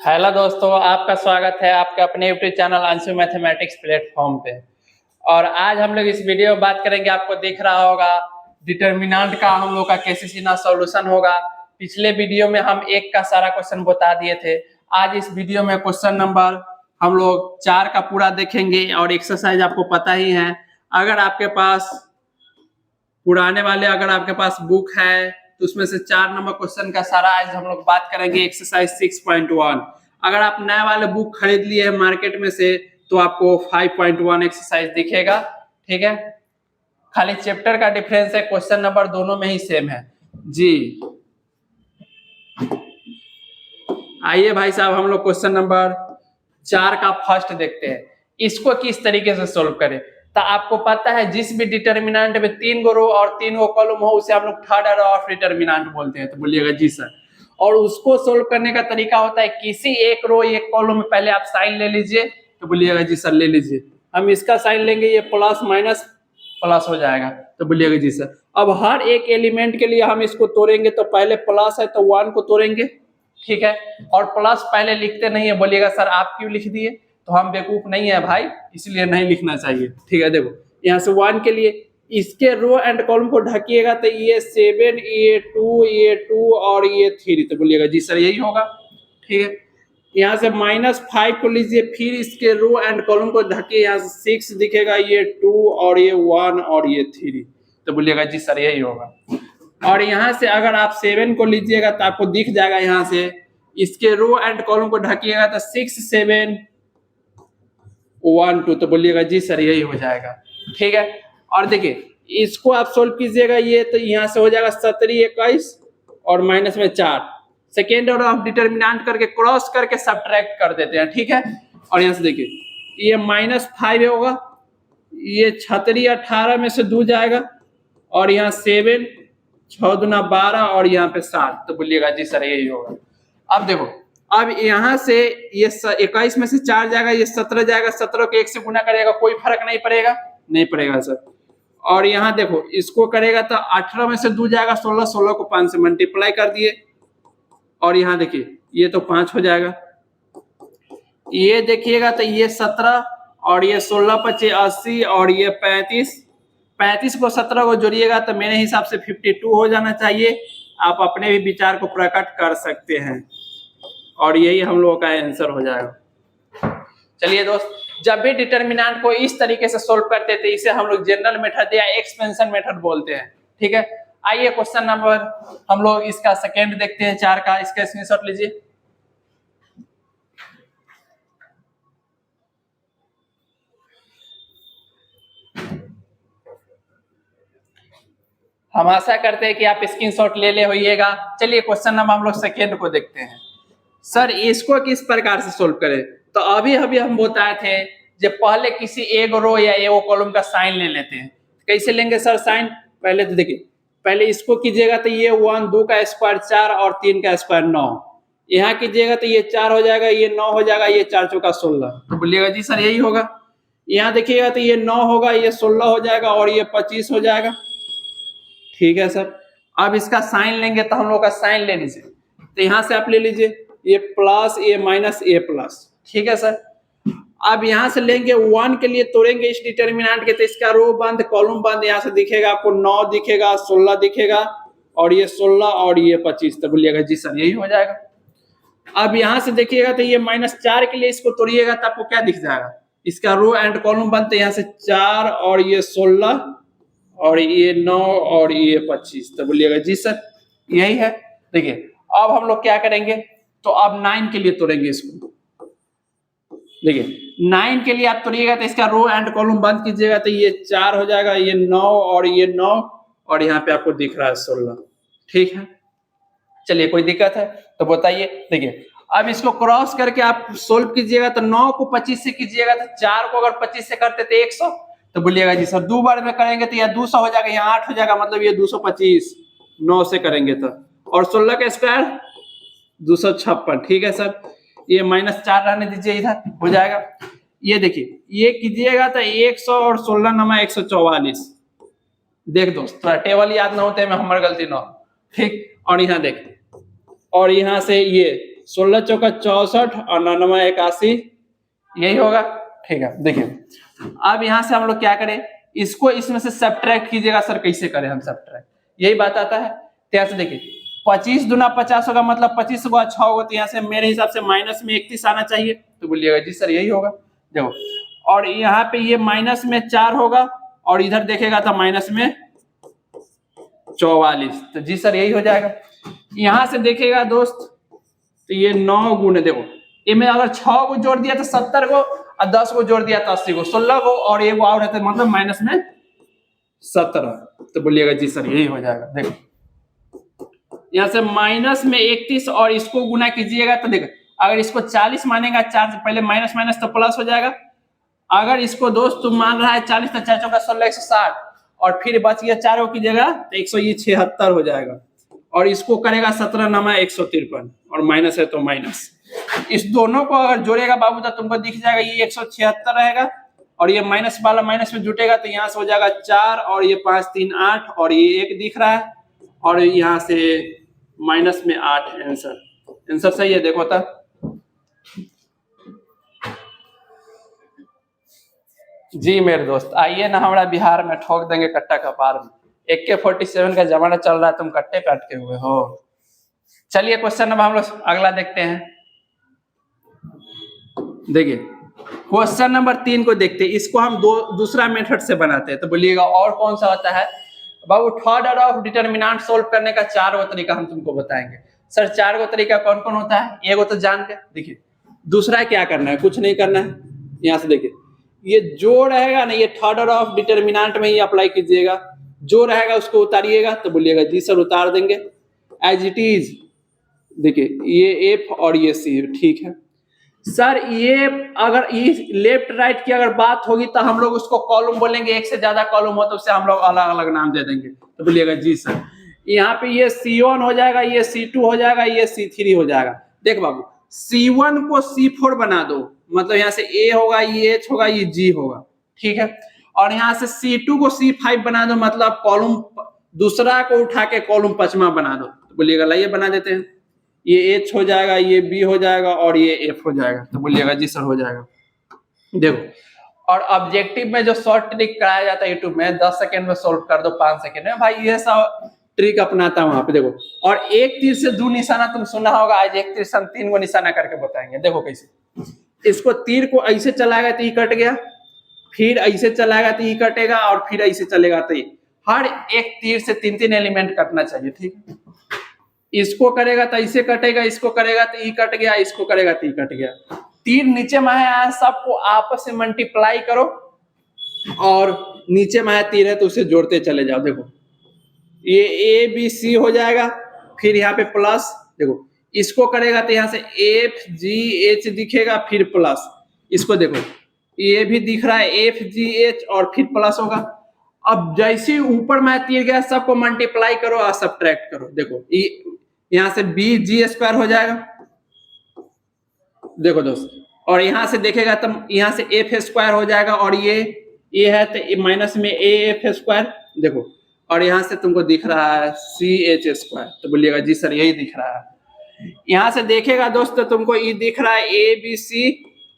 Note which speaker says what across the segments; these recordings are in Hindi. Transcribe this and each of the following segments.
Speaker 1: हेलो दोस्तों, आपका स्वागत है आपके अपने YouTube channel Anshu mathematics platform पे। और आज हम लोग इस वीडियो में बात करेंगे, आपको दिख रहा होगा डिटर्मिनेंट का हम लोग का कैसे सीधा सॉल्यूशन होगा। पिछले वीडियो में हम एक का सारा क्वेश्चन बता दिए थे। आज इस वीडियो में क्वेश्चन नंबर हम लोग 4 का पूरा देखेंगे और एक्सरसाइज आपको पता ही है। अगर आपके पास पुराने वाले अगर आपके पास बुक है तो उसमें से 4 नंबर क्वेश्चन का सारा आज हम लोग बात करेंगे एक्सरसाइज 6.1। अगर आप नए वाले बुक खरीद लिए हैं मार्केट में से तो आपको 5.1 एक्सरसाइज दिखेगा। ठीक है, खाली चैप्टर का डिफरेंस है, क्वेश्चन नंबर दोनों में ही सेम है जी। आइए भाई साहब, हम लोग क्वेश्चन नंबर 4 का फर्स्ट देखते हैं। इसको किस तरीके से सोल्व करें। तो आपको पता है जिस भी डिटर्मिनेंट में 3 गो रो और 3 गो कॉलम हो उसे हम लोग थर्ड ऑर्डर ऑफ डिटर्मिनेंट बोलते हैं। तो बोलिएगा जी सर। और उसको सोल्व करने का तरीका होता है किसी एक रो एक कॉलम में पहले आप साइन ले लीजिए। तो बोलिएगा जी सर ले लीजिए। हम इसका साइन लेंगे, ये प्लस माइनस प्लस हो जाएगा। तो बोलिएगा जी सर। अब हर एक एलिमेंट के लिए हम इसको तोड़ेंगे, तो पहले प्लस है तो 1 को तोड़ेंगे, ठीक है। और प्लस पहले लिखते नहीं है, बोलिएगा सर आप क्यों लिख दिए। तो हम बेवकूफ नहीं है भाई, इसलिए नहीं लिखना चाहिए। ठीक है, देखो यहाँ से 1 के लिए इसके रो एंड कॉलम को ढकिएगा तो ये 7 ये 2 और ये 3। तो बोलिएगा जी सर यही होगा। ठीक है, यहाँ से -5 को लीजिए, फिर इसके रो एंड कॉलम को ढकिए, यहाँ से 6 दिखेगा, ये 2 और ये 1 और ये 3। तो बोलिएगा जी सर यही होगा। और यहाँ से अगर आप 7 को लीजिएगा तो आपको दिख जाएगा, यहाँ से इसके रो एंड कॉलम को ढकिएगा तो 6 7 1 2। तो बोलिएगा जी सर यही हो जाएगा। ठीक है, और देखिए इसको आप सोल्व कीजिएगा, ये तो यहाँ से हो जाएगा 17 21 और माइनस में 4। सेकेंड ऑर्डर ऑफ डिटर्मिनेंट करके क्रॉस करके सब्ट्रैक्ट कर देते हैं। ठीक है, और यहाँ से देखिए ये -5 होगा, ये 36 18 में से 2 जाएगा, और यहाँ 7 6 दूना 12 और यहाँ पे 7। तो बोलिएगा जी सर यही होगा। अब देखो, अब यहाँ से ये 21 में से 4 जाएगा, ये 17 जाएगा, 17 को 1 से गुना करेगा, कोई फर्क नहीं पड़ेगा, नहीं पड़ेगा सर। और यहाँ देखो इसको करेगा तो 18 में से 2 जाएगा, 16 16 को 5 से मल्टीप्लाई कर दिए, और यहाँ देखिए ये तो 5 हो जाएगा। ये देखिएगा तो ये 17 और ये 16 25 80 और ये 35 को 17 को जोड़िएगा तो मेरे हिसाब से 52 हो जाना चाहिए। आप अपने भी विचार को प्रकट कर सकते हैं, और यही हम लोगों का आंसर हो जाएगा। चलिए दोस्त, जब भी डिटर्मिनेंट को इस तरीके से सोल्व करते थे इसे हम लोग जनरल मेथड या एक्सपेंशन मेथड बोलते हैं। ठीक है, आइए क्वेश्चन नंबर हम लोग इसका सेकेंड देखते हैं 4 का। इसका स्क्रीनशॉट लीजिए। हम आशा करते हैं कि आप स्क्रीनशॉट ले होइएगा। चलिए क्वेश्चन नंबर हम लोग सेकेंड को देखते हैं। सर इसको किस प्रकार से सोल्व करें। तो अभी हम बताए थे जब पहले किसी एक रो या एक कॉलम का साइन ले लेते हैं। कैसे लेंगे सर साइन। पहले तो देखिए, पहले इसको कीजिएगा तो ये 1 2 का स्क्वायर 4 और 3 का स्क्वायर 9। यहाँ कीजिएगा तो ये 4 हो जाएगा, ये 9 हो जाएगा, ये 4 चौका 16। तो बोलिएगा जी सर यही होगा। यहाँ देखिएगा तो ये 9 होगा, ये 16 हो जाएगा और ये 25 हो जाएगा। ठीक है सर, अब इसका साइन लेंगे तो हम लोग का साइन ले लीजिए। तो यहाँ से आप ले लीजिए ये प्लस ये माइनस ये प्लस। ठीक है सर, अब यहाँ से लेंगे 1 के लिए तोड़ेंगे इस डिटर्मिनेंट के, तो इसका रो बंद कॉलम बंद, यहाँ से दिखेगा आपको 9 दिखेगा, 16 दिखेगा, और ये 16 और ये 25। तो बोलिएगा जी सर यही हो जाएगा। अब यहाँ से देखिएगा तो ये -4 के लिए इसको तोड़िएगा तो आपको क्या दिख जाएगा, इसका रो एंड कॉलम बंद, यहाँ से 4 और ये 16 और ये 9 और ये 25। तो बोलिएगा जी सर यही है। देखिए अब हम लोग क्या करेंगे, तो अब 9 के लिए तोड़ेंगे इसको। देखिए 9 के लिए आप तोड़िएगा तो इसका रो एंड कॉलम बंद कीजिएगा तो ये 4 हो जाएगा, ये 9 और ये 9 और यहाँ पे आपको दिख रहा है 16। ठीक है, चलिए कोई दिक्कत है तो बताइए। देखिए अब इसको क्रॉस करके आप सोल्व कीजिएगा तो 9 को 25 से कीजिएगा तो 4 को अगर 25 से करते तो 100। तो बोलिएगा जी सर 2 बार में करेंगे तो यह 200 हो जाएगा, यहाँ 8 हो जाएगा, मतलब ये 225 9 से करेंगे तो, और 16 का स्क्वायर 256। ठीक है सर, ये -4 रहने दीजिए, इधर हो जाएगा। ये देखिए ये कीजिएगा तो 100 और 16 नमा 144। देख दोस्त थोड़ा टेबल याद ना होते में हमारी गलती ना हो। ठीक, और यहाँ देख, और यहाँ से ये 16 चौका 64 और 9 81, यही होगा। ठीक है, देखिए अब यहाँ से हम लोग क्या करें, इसको इसमें से सब्ट्रैक्ट कीजिएगा। सर कैसे करें हम सब्ट्रैक्ट, यही बात आता है। तो यहाँ से देखिए 25 दूना 50 होगा, मतलब 25 को अच्छा होगा, तो यहाँ से मेरे हिसाब से माइनस में 31 आना चाहिए। तो बोलिएगा जी सर यही होगा। देखो, और यहाँ पे ये माइनस में 4 होगा, और इधर देखेगा तो माइनस में 44, तो जी सर यही हो जाएगा। यहाँ से देखेगा दोस्त, तो ये 9 गुने, देखो इनमें अगर 6 को जोड़ दिया तो 70 को, और 10 को जोड़ दिया तो 80 को, 16 को, और एक और रहता है, मतलब माइनस में 17। तो बोलिएगा जी सर यही हो जाएगा। देखो यहाँ से माइनस में 31 और इसको गुना कीजिएगा, तो देखो अगर इसको 40 मानेगा, 4 से पहले माइनस माइनस तो प्लस हो जाएगा। अगर इसको दोस्त तुम मान रहा है 40, तो 4 चौका 16 160, और फिर बच गया 4 की जगह तो 176 हो जाएगा। और इसको करेगा 17 नमा 153, और माइनस है तो माइनस। इस दोनों को अगर जोड़ेगा बाबू तो तुमको दिख जाएगा ये 176 रहेगा, और ये माइनस वाला माइनस में जुटेगा तो यहाँ से हो जाएगा 4, और ये 5 3 8, और ये 1 दिख रहा है, और यहाँ से माइनस में 8। आंसर सही है। देखो तो जी मेरे दोस्त, आइए ना हमारा बिहार में ठोक देंगे कट्टा कपार में। AK-47 का जमाना चल रहा है, तुम कट्टे पे अटके हुए हो। चलिए क्वेश्चन नंबर हम लोग अगला देखते हैं। देखिए क्वेश्चन नंबर 3 को देखते हैं। इसको हम दूसरा मेथड से बनाते हैं। तो बोलिएगा और कौन सा होता है बाबू? Third order of determinant solve करने का 4 गो तरीका हम तुमको बताएंगे। सर 4 गो तरीका कौन कौन होता है? एगो तो जान के देखिए, दूसरा क्या करना है, कुछ नहीं करना है। यहाँ से देखिए ये जो रहेगा ना, ये थर्ड ऑर्डर ऑफ डिटरमिनेंट में ही अप्लाई कीजिएगा। जो रहेगा उसको उतारिएगा। तो बोलिएगा जी सर उतार देंगे एज इट इज। देखिए ये एफ और ये सी, ठीक है सर। ये अगर लेफ्ट राइट की अगर बात होगी तो हम लोग उसको कॉलम बोलेंगे। एक से ज्यादा कॉलम हो तो उससे हम लोग अलग अलग नाम दे देंगे। तो बोलिएगा जी सर। यहाँ पे ये C1 हो जाएगा, ये C2 हो जाएगा, ये C3 हो जाएगा। देख बाबू C1 को C4 बना दो, मतलब यहाँ से A होगा, ये H होगा, ये G होगा, ठीक है। और यहाँ से C2 को C5 बना दो, मतलब कॉलम दूसरा को उठा के कॉलम 5वां बना दो। तो बोलिएगा लाइए बना देते हैं। ये H हो जाएगा, ये B हो जाएगा, और ये F हो जाएगा। तो बोलिएगा जी सर हो जाएगा। देखो और ऑब्जेक्टिव में जो शॉर्ट ट्रिक कराया जाता है यूट्यूब में, 10 सेकंड में सोल्व कर दो, 5 सेकंड में, भाई ये सब ट्रिक अपनाता हूँ वहां पे। देखो और एक तीर से 2 निशाना तुम सुना होगा, आज एक तीर से हम 3 को निशाना करके बताएंगे। देखो कैसे। इसको तीर को ऐसे चलाएगा तो ये कट गया, फिर ऐसे चलाएगा तो ये कटेगा, और फिर ऐसे चलेगा तो ये। हर एक तीर से 3-3 एलिमेंट कटना चाहिए, ठीक है। इसको करेगा तो ऐसे कटेगा, इसको करेगा तो ये कट गया, इसको करेगा तो ये कट गया। तीर नीचे में आया, सबको आपस में मल्टीप्लाई करो, और नीचे में आया तीर है तो उसे जोड़ते चले जाओ। देखो ये ABC हो जाएगा, फिर यहाँ पे प्लस। देखो इसको करेगा तो यहाँ से FGH दिखेगा, फिर प्लस। इसको देखो ये भी दिख रहा है FGH, और फिर प्लस होगा। अब जैसे ऊपर में तीर गया, सबको मल्टीप्लाई करो और सब्ट्रैक्ट करो। देखो यहाँ से BG² हो जाएगा। देखो दोस्त, और यहाँ से देखेगा तो यहाँ से F² हो जाएगा, और ये है तो माइनस में AF²। देखो और यहाँ से तुमको दिख रहा है CH²। तो बोलिएगा जी सर यही दिख रहा है। यहाँ से देखेगा दोस्त तो तुमको ये दिख रहा है ABC,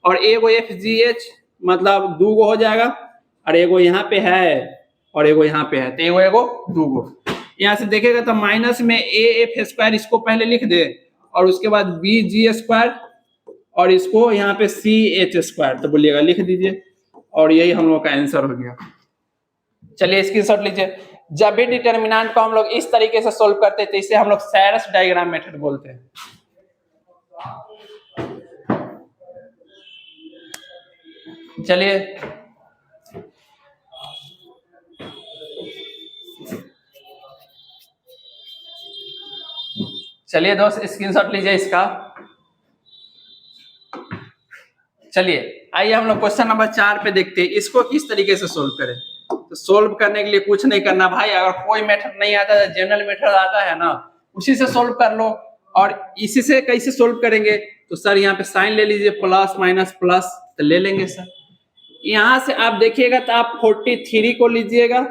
Speaker 1: और एगो FGH, मतलब 2 गो हो जाएगा, और एगो यहाँ पे है और एगो यहाँ पे है, तो एगो 2 गो। यहाँ से देखेगा तो माइनस में AF², इसको पहले लिख दे, और उसके बाद BG², और इसको यहाँ पे CH²। तो बोलिएगा लिख दीजिए, और यही हम लोग का आंसर हो गया। चलिए स्क्रीनशॉट लीजिए। जब भी डिटरमिनेंट को हम लोग इस तरीके से सोल्व करते हैं तो इसे हम लोग सैरस डायग्राम मेथड बोलते हैं। चलिए दोस्त स्क्रीनशॉट लीजिए इसका। चलिए आइए हम लोग क्वेश्चन नंबर 4 पे देखते हैं, इसको किस तरीके से सोल्व करें। तो सोल्व करने के लिए कुछ नहीं करना भाई, अगर कोई मेथड नहीं आता है, जनरल मेथड आता है ना, उसी से सोल्व कर लो। और इसी से कैसे सोल्व करेंगे? तो सर यहाँ पे साइन ले लीजिए, प्लस माइनस प्लस, तो ले लेंगे सर। यहाँ से आप देखिएगा तो आप 43 को लीजिएगा,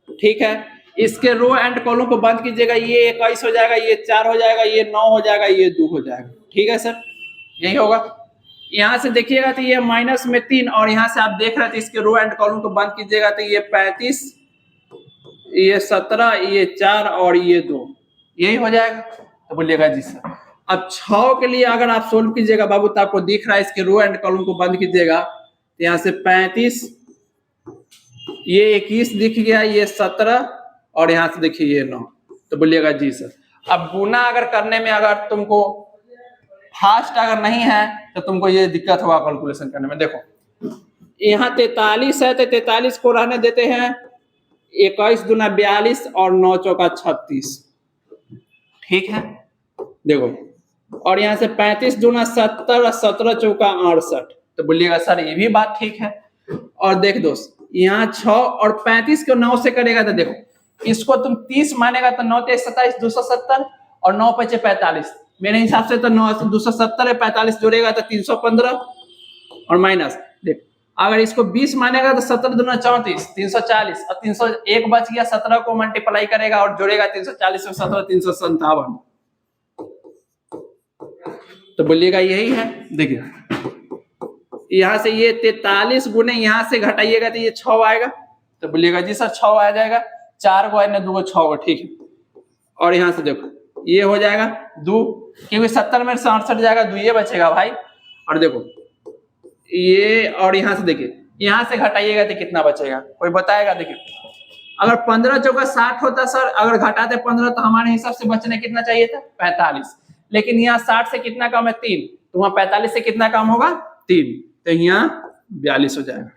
Speaker 1: ठीक है, इसके रो एंड कॉलम को बंद कीजिएगा, ये 21 हो जाएगा, ये 4 हो जाएगा, ये 9 हो जाएगा, ये 2 हो जाएगा। ठीक है सर, यही होगा। यहाँ से देखिएगा तो ये माइनस में 3 और यहाँ से आप देख रहे थे इसके रो एंड कॉलम को बंद कीजिएगा तो ये 35, ये 17, ये 4 और ये 2, यही हो जाएगा। तो बोलिएगा जी सर। अब 6 के लिए अगर आप सोल्व कीजिएगा बाबू तो आपको दिख रहा है इसके रो एंड कॉलम को बंद कीजिएगा तो यहाँ से 35, ये 21 दिख गया, ये 17 और यहाँ से देखिए ये 9। तो बोलिएगा जी सर। अब गुना अगर करने में अगर तुमको फास्ट अगर नहीं है तो तुमको ये दिक्कत होगा कैलकुलेशन करने में। देखो यहाँ 43 है तो 43 को रहने देते हैं, 21 दूना 42 और 9 चौका 36। ठीक है, देखो और यहाँ से 35 दूना 70 और 17 चौका 68। तो बोलिएगा सर ये भी बात ठीक है। और देख दोस्त यहाँ 6 और 35 को 9 से करेगा तो देखो इसको तुम 30 मानेगा तो 9 तेईस 27 270 और 9 पचे 45। मेरे हिसाब से तो 9 270 है, 45 जोड़ेगा तो 315 और माइनस देख अगर इसको 20 मानेगा तो 17 दूना 34 340 और 301 बच गया, 17 को मल्टीप्लाई करेगा और जोड़ेगा 340 और 17 357। तो बोलिएगा यही है। देखिए यहाँ से ये 43 गुने यहाँ से घटाइएगा तो ये 6 आएगा। तो बोलिएगा जी सर 6 आ जाएगा, 4 को आने 2 को 6 को। ठीक है, और यहाँ से देखो ये हो जाएगा 2 क्योंकि 70 में 68 जाएगा, 2 ये बचेगा भाई। और देखो ये और यहाँ से देखिए यहाँ से घटाइएगा तो कितना बचेगा कोई बताएगा। देखिए अगर 15 चौका 60 होता सर, अगर घटाते 15 तो हमारे हिसाब से बचने कितना चाहिए था 45, लेकिन यहाँ 60 से कितना कम है 3, तो वहाँ 45 से कितना कम होगा 3, तो यहाँ 42 हो जाएगा।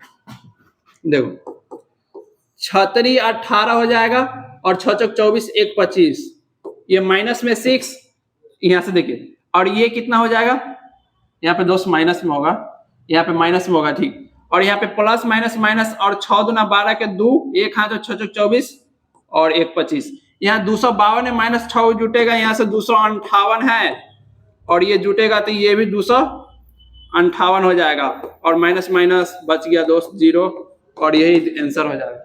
Speaker 1: देखो 36 18 हो जाएगा और 6 चौक 24 1 25, ये माइनस में 6 यहाँ से देखिए, और ये कितना हो जाएगा यहाँ पे दोस्त माइनस में होगा, यहाँ पे माइनस में होगा। ठीक, और यहाँ पे प्लस माइनस माइनस और 6 दूना 12 के 2, एक हाथ 6 चौक 24 और 1 25, यहाँ 252 है माइनस 6 जुटेगा, यहाँ से 258 है और ये जुटेगा तो ये भी 258 हो जाएगा और माइनस माइनस बच गया दोस्त 0 और यही आंसर हो जाएगा।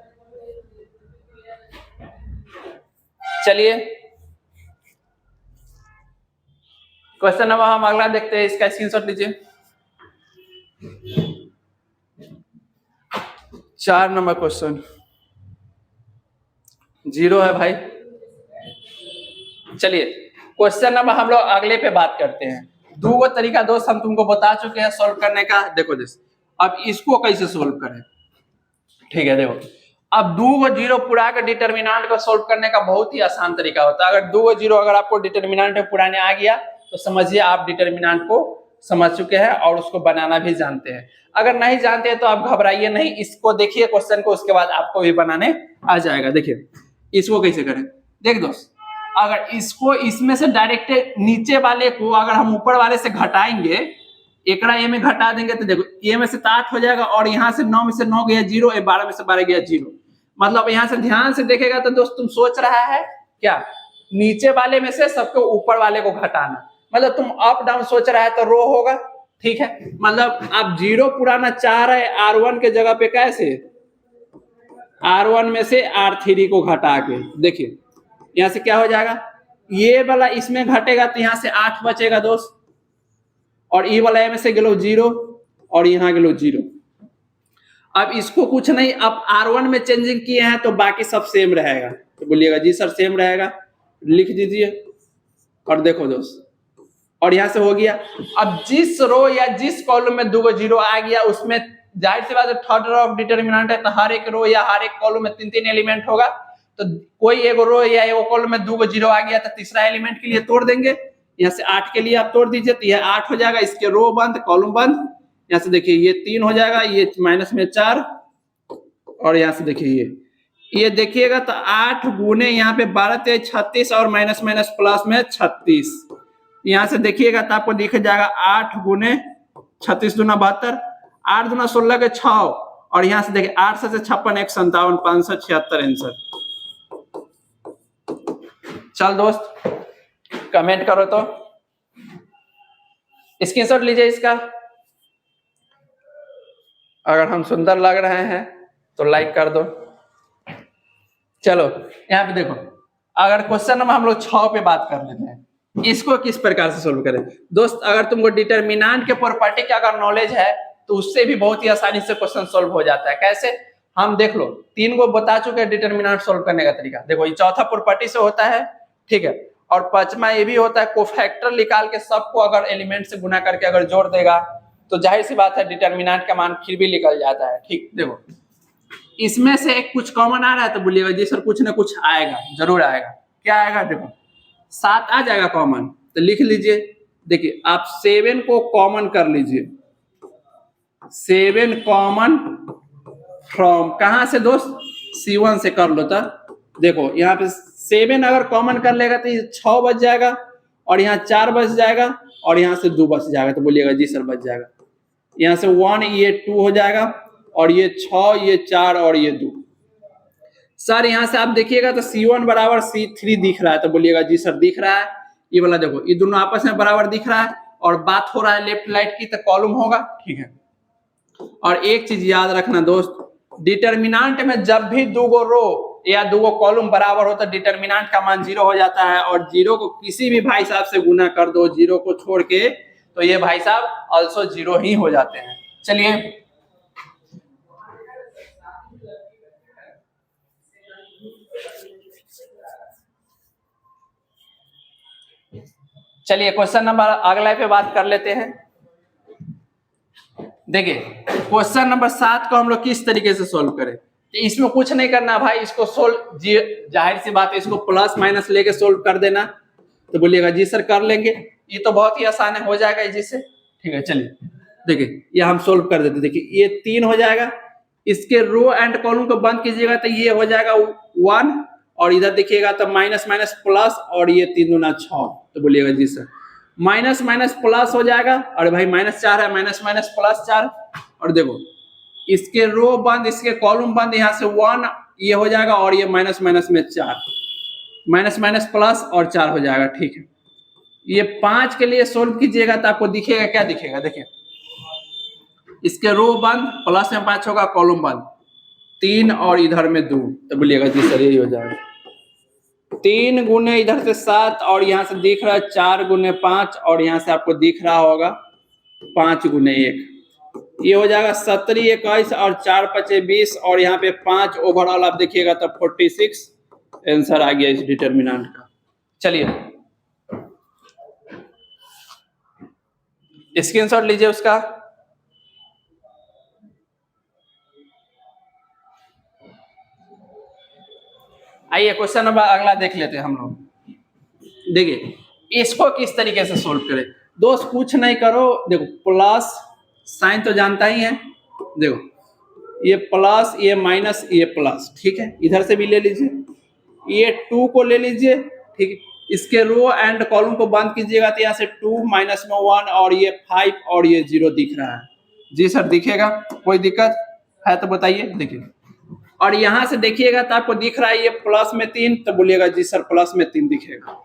Speaker 1: चलिए क्वेश्चन नंबर हम अगला देखते हैं, इसका स्क्रीनशॉट लीजिए। 4 नंबर क्वेश्चन 0 है भाई। चलिए क्वेश्चन नंबर हम लोग अगले पे बात करते हैं। 2 तरीका दोस्त हम तुमको बता चुके हैं सोल्व करने का। देखो दोस्त अब इसको कैसे सोल्व करें। ठीक है, देखो अब 2 को 0 पुरा के डिटर्मिनेंट को सोल्व करने का बहुत ही आसान तरीका होता है। अगर 2 को 0 अगर आपको डिटर्मिनेंट में पुराने आ गया तो समझिए आप डिटर्मिनेंट को समझ चुके हैं और उसको बनाना भी जानते हैं। अगर नहीं जानते हैं तो आप घबराइए नहीं, इसको देखिए क्वेश्चन को, उसके बाद आपको भी बनाने आ जाएगा। देखिए इसको कैसे करें। देख दोस्त अगर इसको इसमें से डायरेक्ट नीचे वाले को अगर हम ऊपर वाले से घटाएंगे, एकड़ा ए में घटा देंगे तो देखो ए में से 8 हो जाएगा और यहाँ से 9 में से 9 गया 0, 12 में से 12 गया 0। मतलब यहाँ से ध्यान से देखेगा तो दोस्त तुम सोच रहा है क्या नीचे वाले में से सबको ऊपर वाले को घटाना, मतलब तुम अप डाउन सोच रहा है तो रो होगा। ठीक है, मतलब आप 0 पुराना चाह रहे R1 के जगह पे कैसे R1 में से R3 को घटा के। देखिए यहाँ से क्या हो जाएगा, ये वाला इसमें घटेगा तो यहाँ से 8 बचेगा दोस्त, और ये वाला में से गेलो 0 और यहाँ गेलो 0। अब इसको कुछ नहीं, अब R1 में चेंजिंग किए हैं तो बाकी सब सेम रहेगा। तो बोलिएगा जी सर सेम रहेगा, लिख दीजिए। और देखो दोस्त और यहाँ से हो गया। अब जिस रो या जिस कॉलम में 2 को 0 आ गया उसमें जाहिर सी बात है थर्ड रो ऑफ डिटर्मिनेंट है तो हर एक रो या हर एक कॉलम में 3-3 एलिमेंट होगा। तो कोई एक रो या एक कॉलम में 2 को 0 आ गया तो तीसरा एलिमेंट के लिए तोड़ देंगे। यहाँ से 8 के लिए आप तोड़ दीजिए तो यह 8 हो जाएगा, इसके रो बंद कॉलम बंद। यहाँ से देखिए ये 3 हो जाएगा, ये माइनस में 4 और यहाँ से देखिए ये देखिएगा तो 8 गुने यहाँ पे 12 तेज 36 और माइनस माइनस प्लस में 36। यहाँ से देखिएगा तो आपको दिख जाएगा 8 गुने 36 दूना 72, 8 दूना 16 के 6 और यहाँ से देखिए 8 से 56 1 57 576 आंसर। चल दोस्त कमेंट करो तो स्क्रीनशॉट लीजिए इसका। अगर हम सुंदर लग रहे हैं तो लाइक कर दो। चलो यहाँ पे देखो, अगर क्वेश्चन नंबर हम लोग 6 पे बात कर लेते हैं, इसको किस प्रकार से सोल्व करें। दोस्त अगर तुमको डिटर्मिनेंट के प्रॉपर्टी का अगर नॉलेज है तो उससे भी बहुत ही आसानी से क्वेश्चन सोल्व हो जाता है। कैसे, हम देख लो 3 को बता चुके हैं डिटर्मिनेंट सोल्व करने का तरीका। देखो ये चौथा प्रॉपर्टी से होता है, ठीक है, और पांचवा ये भी होता है, कोफैक्टर निकाल के सबको अगर एलिमेंट से गुना करके अगर जोड़ देगा तो जाहिर सी बात है डिटर्मिनेंट का मान फिर भी निकल जाता है। ठीक, देखो इसमें से एक कुछ कॉमन आ रहा है तो बोलिएगा जी सर कुछ ना कुछ आएगा, जरूर आएगा। क्या आएगा, देखो 7 आ जाएगा कॉमन, तो लिख लीजिए। देखिए आप 7 को कॉमन कर लीजिए, 7 कॉमन फ्रॉम कहां से दोस्त, C1 से कर लो। तो देखो यहाँ पे 7 अगर कॉमन कर लेगा तो ये 6 बच जाएगा, और यहाँ 4 बच जाएगा, और यहाँ से 2 बच जाएगा। तो बोलिएगा जी सर बच जाएगा। यहाँ से 1 ये 2 हो जाएगा, और ये 6 ये 4 और ये 2। सर यहाँ से आप देखिएगा तो C1 बराबर C3 दिख रहा है, तो बोलिएगा जी सर दिख रहा है। ये वाला देखो ये दोनों आपस में बराबर दिख रहा है, और बात हो रहा है लेफ्ट राइट की, तो कॉलम होगा, ठीक है। और एक चीज याद रखना दोस्त, डिटर्मिनेंट में जब भी 2 रो या 2 कॉलम बराबर हो तो डिटर्मिनेंट का मान 0 हो जाता है, और 0 को किसी भी भाई साहब से गुना कर दो 0 को छोड़ के, तो ये भाई साहब ऑल्सो 0 ही हो जाते हैं। चलिए क्वेश्चन नंबर अगला पे बात कर लेते हैं। देखिए क्वेश्चन नंबर 7 को हम लोग किस तरीके से सोल्व करें। तो इसमें कुछ नहीं करना भाई, इसको सोल्व जाहिर सी बात है इसको प्लस माइनस लेके सोल्व कर देना। तो बोलिएगा जी सर कर लेंगे, ये तो बहुत ही आसान है, हो जाएगा इसी से, ठीक है। चलिए देखिए ये हम सोल्व कर देते। देखिए ये 3 हो जाएगा, इसके रो एंड कॉलम को बंद कीजिएगा तो ये हो जाएगा 1, और इधर देखिएगा तो माइनस माइनस प्लस, और ये 3 दूना 6। तो बोलिएगा जी सर माइनस माइनस प्लस हो जाएगा, और भाई -4 है, माइनस माइनस प्लस 4, और देखो इसके रो बंद इसके कॉलम बंद, यहाँ से 1 ये हो जाएगा, और ये माइनस माइनस में 4, माइनस माइनस प्लस और 4 हो जाएगा, ठीक है। ये 5 के लिए सोल्व कीजिएगा तो आपको दिखेगा, क्या दिखेगा, देखिए इसके रो बंद, प्लस में 5 होगा, कॉलम बंद 3 और इधर में 2। तो बोलिएगा जी सर यही हो जाएगा। 3 गुने इधर से 7, और यहाँ से दिख रहा है 4 गुने 5, और यहाँ से आपको दिख रहा होगा 5 गुने 1, ये हो जाएगा 17 21, और 4 5 20, और यहाँ पे 5 ओवरऑल आप देखिएगा तो 46 आंसर आ गया इस डिटर्मिनेंट का। चलिए स्क्रीनशॉट लीजिए उसका। आइए क्वेश्चन नंबर अगला देख लेते हैं हम लोग। देखिए इसको किस तरीके से सोल्व करें। दोस्त कुछ नहीं करो, देखो प्लस साइन तो जानता ही है, देखो ये प्लस ये माइनस ये प्लस, ठीक है। इधर से भी ले लीजिए, ये 2 को ले लीजिए, ठीक है। इसके रो एंड कॉलम को बंद कीजिएगा तो यहाँ से 2 माइनस में 1, और ये 5 और ये 0 दिख रहा है। जी सर दिखेगा, कोई दिक्कत है तो बताइए। देखिए और यहाँ से देखिएगा तो आपको दिख रहा है ये प्लस में 3, तो बोलिएगा जी सर प्लस में 3 दिखेगा।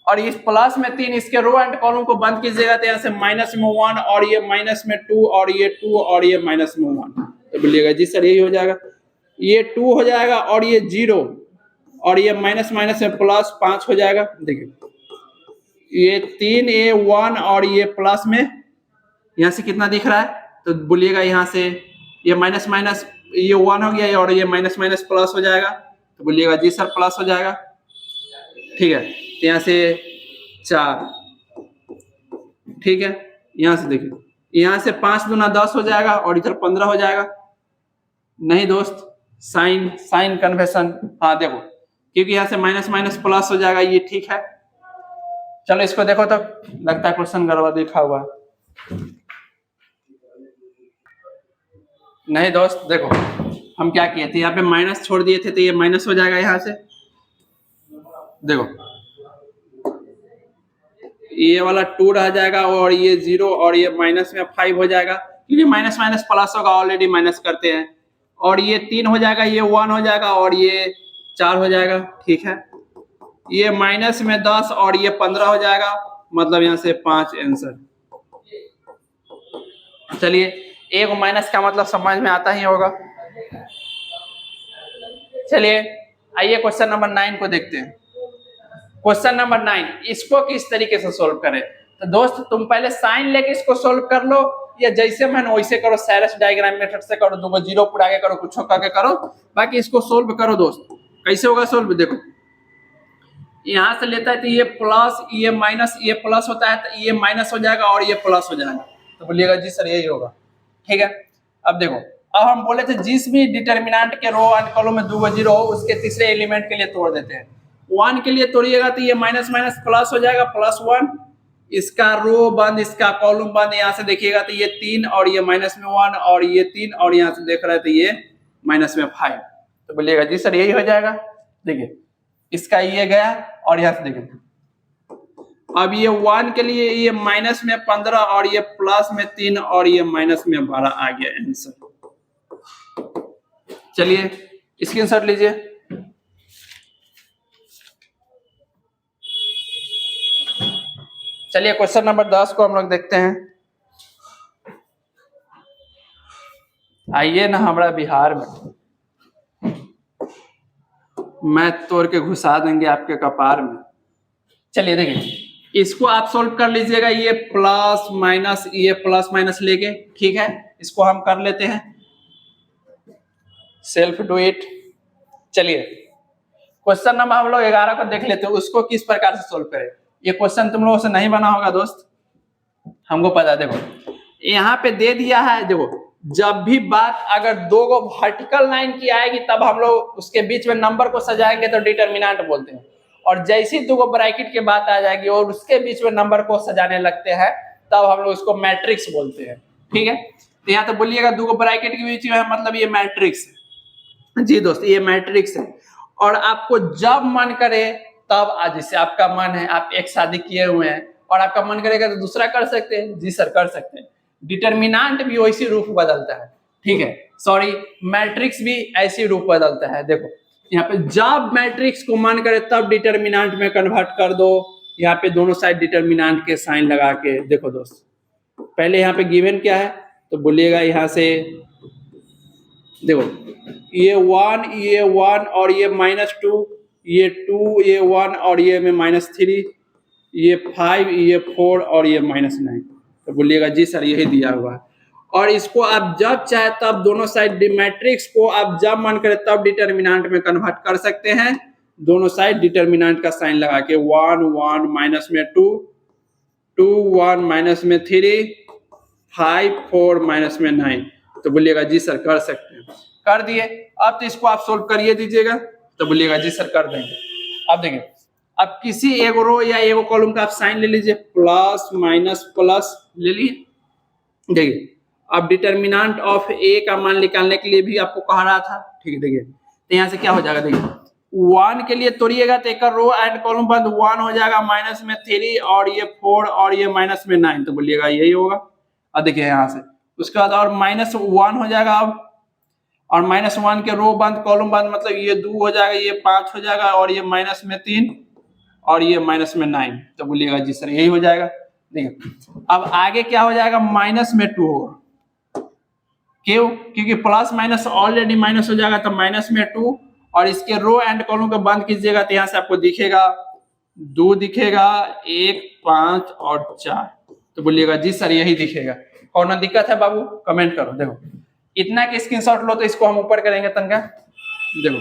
Speaker 1: और इस प्लस में 3 इसके रो एंड कॉलम को बंद कीजिएगा तो यहाँ से माइनस में 1, और ये माइनस में 2, और ये 2 और ये माइनस में 1, तो बोलिएगा जी सर यही हो जाएगा। ये 2 हो जाएगा, और ये 0, और ये माइनस माइनस में प्लस 5 हो जाएगा। देखिए ये 3 ये 1, और ये प्लस में यहाँ से कितना दिख रहा है, तो बोलिएगा यहाँ से ये माइनस माइनस ये 1 हो गया, और ये माइनस माइनस प्लस हो जाएगा, तो बोलिएगा जी सर प्लस हो जाएगा, ठीक है। तो यहाँ से 4, ठीक है। यहाँ से देखिए यहाँ से 5 दूना 10 हो जाएगा, और इधर 15 हो जाएगा। नहीं दोस्त साइन कन्वेंशन, हाँ देखो क्योंकि यहाँ से माइनस माइनस प्लस हो जाएगा, ये ठीक है। चलो इसको देखो तो लगता है क्वेश्चन गड़बड़ लिखा हुआ है। नहीं दोस्त देखो हम क्या किए थे, यहाँ पे माइनस छोड़ दिए थे तो ये माइनस हो जाएगा। यहाँ से देखो ये वाला 2 रह जाएगा, और ये 0, और ये माइनस में 5 हो जाएगा, क्योंकि माइनस माइनस प्लस होगा, ऑलरेडी माइनस करते हैं। और ये 3 हो जाएगा, ये 1 हो जाएगा, और ये 4 हो जाएगा, ठीक है। ये माइनस में 10, और ये 15 हो जाएगा, मतलब यहाँ से 5 आंसर। चलिए एक माइनस का मतलब समझ में आता ही होगा। चलिए आइए क्वेश्चन नंबर 9 को देखते हैं। क्वेश्चन नंबर 9, इसको किस तरीके से सोल्व करें। तो दोस्त तुम पहले साइन लेके इसको सोल्व कर लो, या जैसे मैंने वैसे करो, सैरस डायग्राम मेथड से करो, दो जीरो पूरा आगे करो, कुछ करके करो, बाकी इसको सोल्व करो दोस्त। कैसे होगा सोल्व, देखो यहां से लेता है तो ये प्लस, ये माइनस, ये प्लस होता है तो ये माइनस हो जाएगा और ये प्लस हो जाएगा। तो बोलिएगा जी सर यही होगा। ठीक है, अब देखो, अब हम बोले थे जिस भी डिटर्मिनेंट के रो एंड कॉलम में दो जीरो हो उसके तीसरे एलिमेंट के लिए तोड़ देते हैं। 1 के लिए तोड़िएगा तो ये माइनस माइनस प्लस हो जाएगा, +1, इसका रो बंद, इसका कॉलम बंद। यहाँ से देखिएगा तो ये 3 और ये माइनस में 1 और ये 3 और यहाँ से देख रहे हैं तो ये माइनस में 5। तो बोलिएगा जी सर यही हो जाएगा। देखिए इसका ये गया और यहाँ से देखिए, अब ये 1 के लिए ये माइनस में 15 और ये प्लस में 3 और ये माइनस में 12 आ गया आंसर। चलिए स्क्रीनशॉट लीजिए। चलिए क्वेश्चन नंबर 10 को हम लोग देखते हैं। आइए ना हमारा बिहार में, मैथ तोड़ के घुसा देंगे आपके कपार में। चलिए देखिए इसको आप सोल्व कर लीजिएगा, ये प्लस माइनस, ये प्लस माइनस लेके। ठीक है, इसको हम कर लेते हैं, सेल्फ डू इट। चलिए क्वेश्चन नंबर हम लोग 11 को देख लेते हैं, उसको किस प्रकार से सोल्व करें। ये क्वेश्चन तुम लोगों से नहीं बना होगा दोस्त, हमको पता। देखो यहाँ पे दे दिया है, देखो जब भी बात अगर दो गो वर्टिकल लाइन की आएगी तब हम लोग उसके बीच में नंबर को सजाएंगे तो डिटर्मिनेंट बोलते हैं, और जैसी दो गो ब्रैकेट की बात आ जाएगी और उसके बीच में नंबर को सजाने लगते हैं तब हम लोग उसको मैट्रिक्स बोलते हैं। ठीक है, तो यहाँ तो बोलिएगा दो गो ब्रैकेट के बीच में मतलब ये मैट्रिक्स है। जी दोस्त ये मैट्रिक्स है, और आपको जब मन करे तब, आज जैसे आपका मन है, आप एक शादी किए हुए हैं और आपका मन करेगा तो दूसरा कर सकते हैं। जी सर कर सकते हैं। डिटर्मिनेंट भी वैसी रूप बदलता है। ठीक है, सॉरी मैट्रिक्स भी ऐसी रूप बदलता है। देखो यहाँ पे जब मैट्रिक्स को मन करे तब डिटर्मिनेंट में कन्वर्ट कर दो। यहाँ पे दोनों साइड डिटर्मिनेंट के साइन लगा के देखो दोस्त, पहले यहाँ पे गिवन क्या है तो बोलिएगा यहाँ से, देखो ये 1 और ये -2, ये 2, ये 1 और ये में -3, ये 5, ये 4 और ये -9। तो बोलिएगा जी सर यही दिया हुआ है। और इसको आप जब चाहे तब दोनों साइड मैट्रिक्स को आप जब मन करे तब डिटर्मिनेंट में कन्वर्ट कर सकते हैं। दोनों साइड डिटर्मिनेंट का साइन लगा के 1 1 माइनस में 2 2 1 माइनस में 3 5 4 माइनस में 9। तो बोलिएगा जी सर कर सकते हैं। कर दिए, अब तो इसको आप सोल्व करिए दीजिएगा। तो बोलिएगा जी सर कर देंगे। अब देखिए, अब किसी एक रो या एक कॉलम का आप साइन ले लीजिए, प्लस माइनस प्लस ले लिए। देखिए अब डिटर्मिनेंट ऑफ ए का मान निकालने के लिए भी आपको कह रहा था। ठीक है, देखिए तो यहाँ से क्या हो जाएगा, देखिए 1 के लिए तोड़िएगा तो एक रो एंड कॉलम बंद 1 हो जाएगा, माइनस में 3 और ये 4 और ये माइनस में 9। तो बोलिएगा यही होगा। अब देखिए यहाँ से उसके बाद और -1 हो जाएगा अब, और -1 के रो बंद कॉलम बंद मतलब ये 2 हो जाएगा, ये 5 हो जाएगा और ये माइनस में 3 और ये माइनस में 9। तो बोलिएगा जी सर यही हो जाएगा। देखिए अब आगे क्या हो जाएगा, -2 होगा। क्यों? क्योंकि प्लस माइनस ऑलरेडी माइनस हो जाएगा, तो -2 और इसके रो एंड कॉलम को बंद कीजिएगा तो यहाँ से आपको दिखेगा 2 दिखेगा, 1 5 और 4। तो बोलिएगा जी सर यही दिखेगा। कौन दिक्कत है बाबू कमेंट करो। देखो इतना के स्क्रीनशॉट लो तो इसको हम ऊपर करेंगे तनका। देखो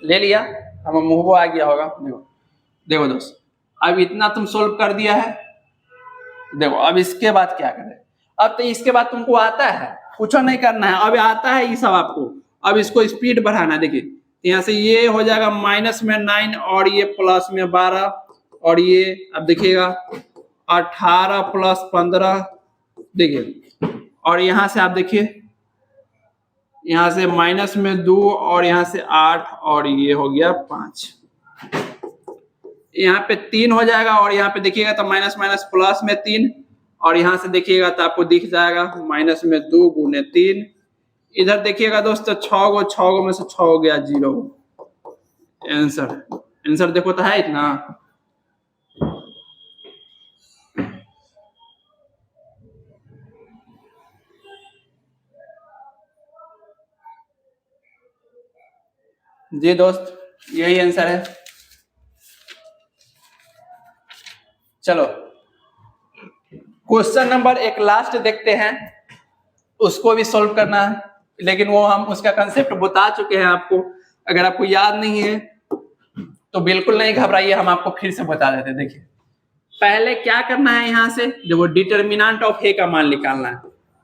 Speaker 1: ले लिया, हम मुंह आ गया होगा। देखो देखो दोस्त अब इतना तुम सोल्व कर दिया है। देखो अब इसके बाद क्या करें। अब तो इसके बाद तुमको आता है, कुछ नहीं करना है, अब आता है ये सब आपको। अब इसको स्पीड बढ़ाना। देखिए यहाँ से ये हो जाएगा -9 और ये प्लस में 12 और ये अब देखिएगा 18 + 15। देखिए और यहाँ से आप देखिए, यहाँ से -2 और यहाँ से 8 और ये हो गया 5। यहाँ पे 3 हो जाएगा और यहाँ पे देखिएगा तो माइनस माइनस प्लस में 3 और यहाँ से देखिएगा तो आपको दिख जाएगा -2 × 3। इधर देखिएगा दोस्तों 6 गो में से 6 हो गया 0। आंसर देखो तो है इतना। जी दोस्त, यही आंसर है। चलो क्वेश्चन नंबर एक लास्ट देखते हैं, उसको भी सॉल्व करना है, लेकिन वो हम उसका कंसेप्ट बता चुके हैं आपको। अगर आपको याद नहीं है तो बिल्कुल नहीं घबराइए, हम आपको फिर से बता देते हैं। देखिए पहले क्या करना है, यहाँ से जो डिटर्मिनेंट ऑफ ए का मान निकालना है।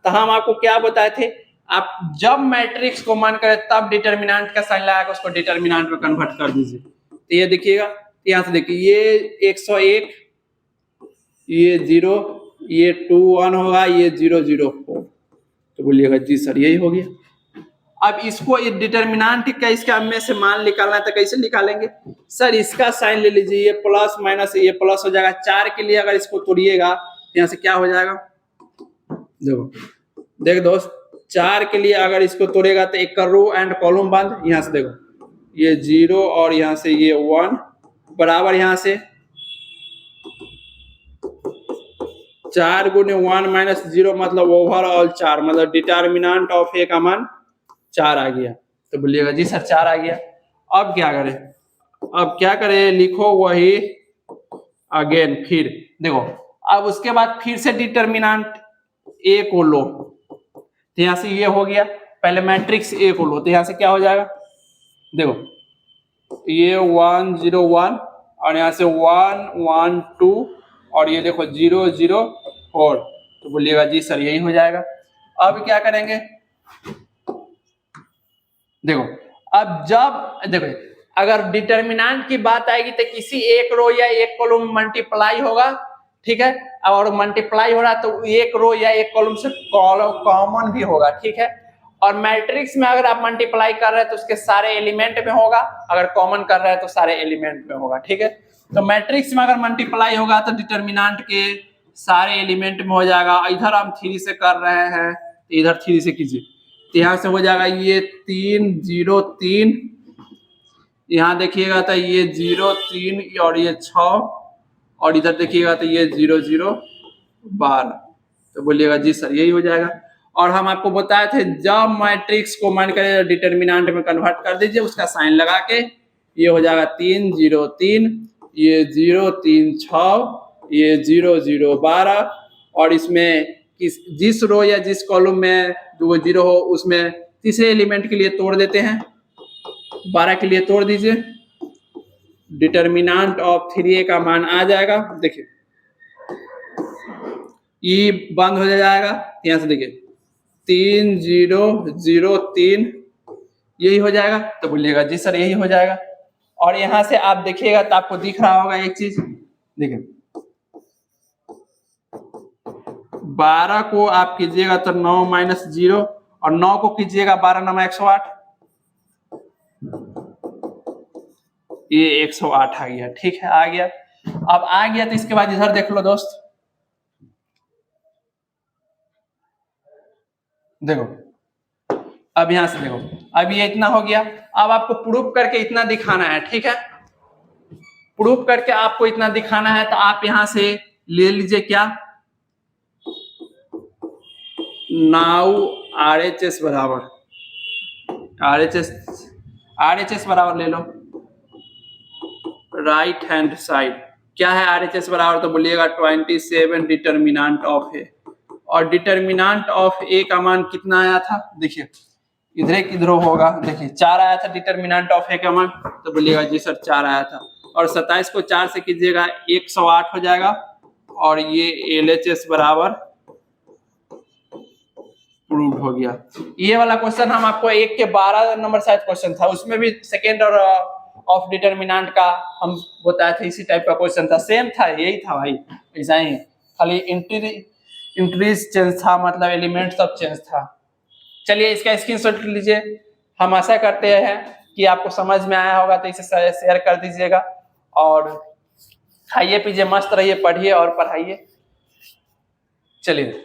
Speaker 1: तो हम आपको क्या बताए थे, आप जब मैट्रिक्स को मान करें तब डिटर्मिनेंट का साइन लगा के उसको डिटर्मिनेंट में कन्वर्ट कर दीजिए। तो ये देखिएगा, यहाँ से देखिए ये 101, ये 0, ये 2 1 होगा, ये 0 0 4। तो बोलिएगा जी सर यही हो गया। अब इसको डिटर्मिनेंट का इसका में से मान निकालना है तो कैसे निकालेंगे सर, इसका साइन ले लीजिए, ये प्लस माइनस ये प्लस हो जाएगा। 4 के लिए अगर इसको तोड़िएगा तो यहाँ से क्या हो जाएगा, देख दोस्त, 4 के लिए अगर इसको तोड़ेगा तो एक रो एंड कॉलम बंद। यहाँ से देखो ये 0 और यहाँ से ये 1 बराबर, यहाँ से 4 गुने 1 माइनस 0 मतलब ओवरऑल 4, मतलब डिटर्मिनेंट ऑफ ए का मान 4 आ गया। तो बोलिएगा जी सर 4 आ गया। अब क्या करें, अब क्या करें, लिखो वही अगेन, फिर देखो अब उसके बाद फिर से डिटर्मिनेंट ए को लो। तो यहां से ये हो गया, पहले मैट्रिक्स ए को लो। तो यहां से क्या हो जाएगा, देखो ये 1 0 1 और यहाँ से 1 1 2 और ये देखो 0 0 4। तो बोलिएगा जी सर यही हो जाएगा। अब क्या करेंगे, देखो अब जब देखो अगर डिटर्मिनेंट की बात आएगी तो किसी एक रो या एक कॉलम मल्टीप्लाई होगा, ठीक है, और मल्टीप्लाई हो रहा तो एक रो या एक कॉलम से कॉमन भी होगा, ठीक है। और मैट्रिक्स में अगर आप मल्टीप्लाई कर रहे हैं तो उसके सारे एलिमेंट में होगा, अगर कॉमन कर रहे हैं तो सारे एलिमेंट में होगा, ठीक है। तो मैट्रिक्स में अगर मल्टीप्लाई होगा तो डिटर्मिनेंट के सारे एलिमेंट में हो जाएगा। इधर हम 3 से कर रहे हैं तो इधर 3 से कीजिए, तो यहाँ से हो जाएगा ये 3 0 3, यहाँ देखिएगा तो ये 0 3 और ये 6 और इधर देखिएगा तो ये 0 0 12। तो बोलिएगा जी सर यही हो जाएगा। और हम आपको बताए थे जब मैट्रिक्स को मान कर डिटर्मिनेंट में कन्वर्ट कर दीजिए, उसका साइन लगा के ये हो जाएगा 3 0 3, ये 0 3 6, ये 0 0 12 और इसमें जिस रो या जिस कॉलम में 2 0 हो उसमें तीसरे एलिमेंट के लिए तोड़ देते हैं, 12 के लिए तोड़ दीजिए, डिटर्मिनेंट ऑफ 3a का मान आ जाएगा। देखिए ये बंद हो जाएगा, यहाँ से देखिए 3 0 0 3 यही हो जाएगा। तो बोलिएगा जी सर यही हो जाएगा। और यहाँ से आप देखिएगा तो आपको दिख रहा होगा एक चीज, देखिए 12 को आप कीजिएगा तो 9 माइनस 0 और 9 को कीजिएगा 12 9 108, ये 108 आ गया, ठीक है, आ गया। अब आ गया तो इसके बाद इधर देख लो दोस्त, देखो अब यहां से देखो, अब ये इतना हो गया। अब आपको प्रूफ करके इतना दिखाना है, ठीक है, प्रूफ करके आपको इतना दिखाना है। तो आप यहां से ले लीजिए क्या, नाउ RHS बराबर RHS बराबर ले लो राइट हैंड साइड। क्या है RHS बराबर, तो बोलिएगा 27 डिटर्मिनेंट ऑफ ए। और डिटर्मिनेंट ऑफ ए का मान कितना आया था, देखिए इधर किधर होगा, देखिए 4 आया था डिटर्मिनेंट ऑफ ए का मान। तो बोलिएगा जी सर 4 आया था। और 27 को 4 से कीजिएगा 108 हो जाएगा। और ये LHS बराबर प्रूव हो गया। ये वाला क्वेश्चन हम आपको 1 के 12 नंबर शायद क्वेश्चन था, उसमें भी सेकेंड और ऑफ डिटर्मिनेंट का हम बताए थे, इसी टाइप का क्वेश्चन था, सेम था, यही था भाई, ऐसा ही, खाली इंक्रीज चेंज था, मतलब एलिमेंट सब चेंज था। चलिए इसका स्क्रीनशॉट लीजिए। हम आशा करते हैं कि आपको समझ में आया होगा, तो इसे शेयर कर दीजिएगा और खाइए पीजिए, मस्त रहिए, पढ़िए और पढ़ाइए। चलिए।